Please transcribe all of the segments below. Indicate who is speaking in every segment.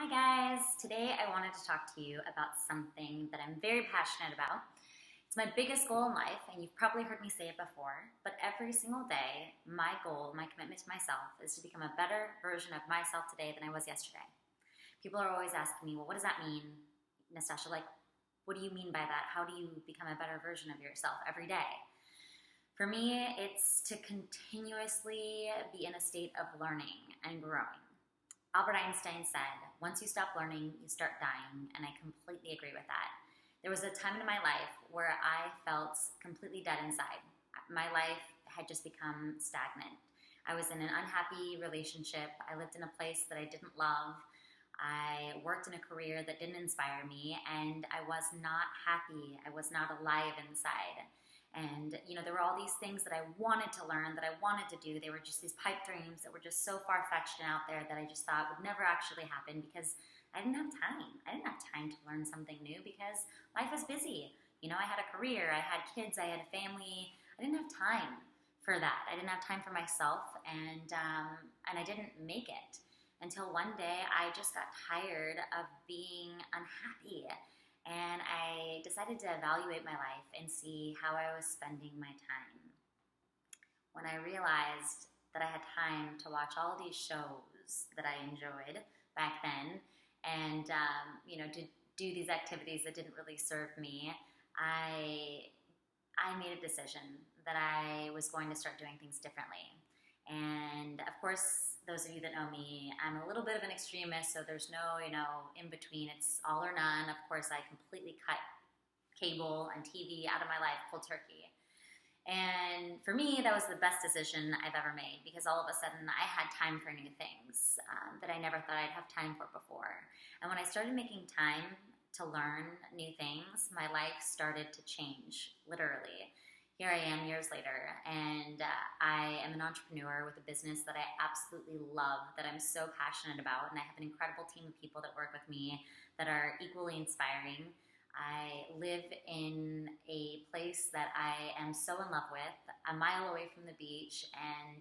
Speaker 1: Hi guys! Today I wanted to talk to you about something that I'm very passionate about. It's my biggest goal in life, and you've probably heard me say it before, but every single day, my goal, my commitment to myself is to become a better version of myself today than I was yesterday. People are always asking me, well, what does that mean, Nastasha? Like, what do you mean by that? How do you become a better version of yourself every day? For me, it's to continuously be in a state of learning and growing. Albert Einstein said, once you stop learning, you start dying, and I completely agree with that. There was a time in my life where I felt completely dead inside. My life had just become stagnant. I was in an unhappy relationship. I lived in a place that I didn't love. I worked in a career that didn't inspire me, and I was not happy. I was not alive inside. And, there were all these things that I wanted to learn, that I wanted to do. They were just these pipe dreams that were just so far-fetched and out there that I just thought would never actually happen because I didn't have time. I didn't have time to learn something new because life was busy. I had a career, I had kids, I had a family. I didn't have time for that. I didn't have time for myself, and I didn't make it until one day I just got tired of being unhappy. And I decided to evaluate my life and see how I was spending my time. When I realized that I had time to watch all these shows that I enjoyed back then and, to do these activities that didn't really serve me, I made a decision that I was going to start doing things differently. And of course, those of you that know me, I'm a little bit of an extremist, so there's no, in between. It's all or none. Of course, I completely cut cable and TV out of my life cold turkey. And for me, that was the best decision I've ever made because all of a sudden I had time for new things that I never thought I'd have time for before. And when I started making time to learn new things, my life started to change, literally. Here I am years later, and I am an entrepreneur with a business that I absolutely love, that I'm so passionate about, and I have an incredible team of people that work with me that are equally inspiring. I live in a place that I am so in love with, a mile away from the beach, and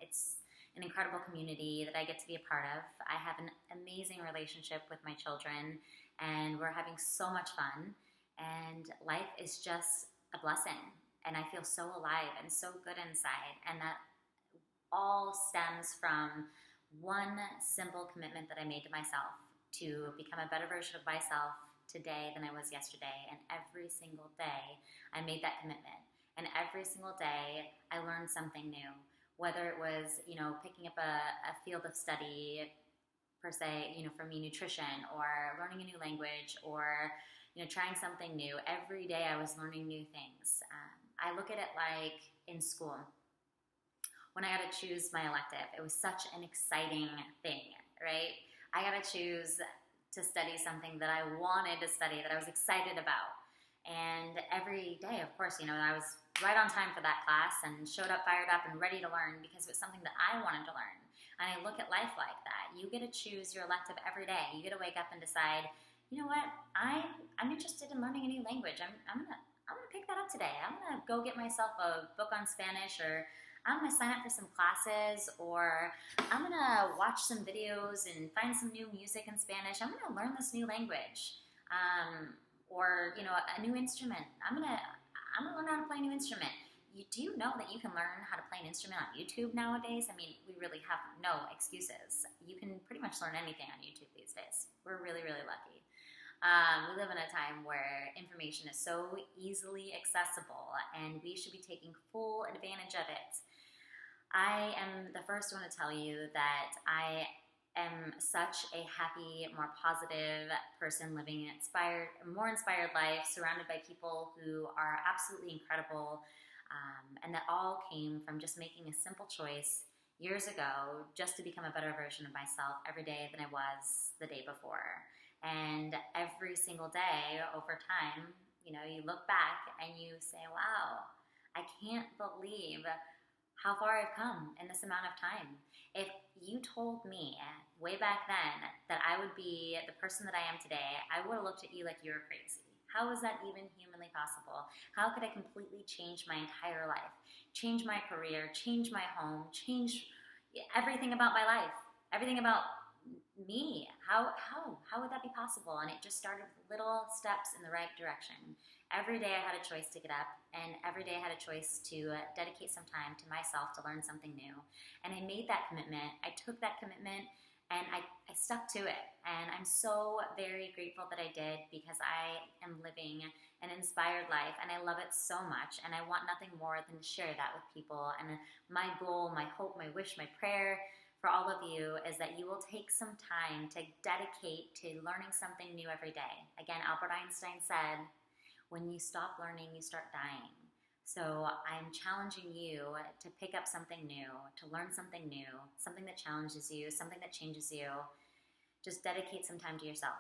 Speaker 1: it's an incredible community that I get to be a part of. I have an amazing relationship with my children, and we're having so much fun, and life is just a blessing. And I feel so alive and so good inside. And that all stems from one simple commitment that I made to myself to become a better version of myself today than I was yesterday. And every single day, I made that commitment. And every single day, I learned something new. Whether it was, picking up a field of study, per se, for me, nutrition, or learning a new language, or, trying something new. Every day I was learning new things. I look at it like in school. When I got to choose my elective, it was such an exciting thing, right? I got to choose to study something that I wanted to study, that I was excited about. And every day, of course, I was right on time for that class and showed up fired up and ready to learn because it was something that I wanted to learn. And I look at life like that. You get to choose your elective every day. You get to wake up and decide, you know what, I'm interested in learning a new language. I'm gonna pick that up today. I'm gonna go get myself a book on Spanish, or I'm gonna sign up for some classes, or I'm gonna watch some videos and find some new music in Spanish. I'm gonna learn this new language, or a new instrument. I'm gonna learn how to play a new instrument. Do you know that you can learn how to play an instrument on YouTube nowadays? I mean, we really have no excuses. You can pretty much learn anything on YouTube these days. We're really, really lucky. We live in a time where information is so easily accessible, and we should be taking full advantage of it. I am the first one to tell you that I am such a happy, more positive person living an more inspired life, surrounded by people who are absolutely incredible, and that all came from just making a simple choice years ago just to become a better version of myself every day than I was the day before. And every single day over time, you look back and you say, wow, I can't believe how far I've come in this amount of time. If you told me way back then that I would be the person that I am today, I would have looked at you like you were crazy. How is that even humanly possible? How could I completely change my entire life, change my career, change my home, change everything about my life, everything about me, How would that be possible? And it just started with little steps in the right direction. Every day I had a choice to get up, and every day I had a choice to dedicate some time to myself to learn something new. And I made that commitment. I took that commitment, and I stuck to it. And I'm so very grateful that I did, because I am living an inspired life, and I love it so much, and I want nothing more than to share that with people. And my goal, my hope, my wish, my prayer for all of you is that you will take some time to dedicate to learning something new every day. Again, Albert Einstein said, when you stop learning, you start dying. So I'm challenging you to pick up something new, to learn something new, something that challenges you, something that changes you. Just dedicate some time to yourself.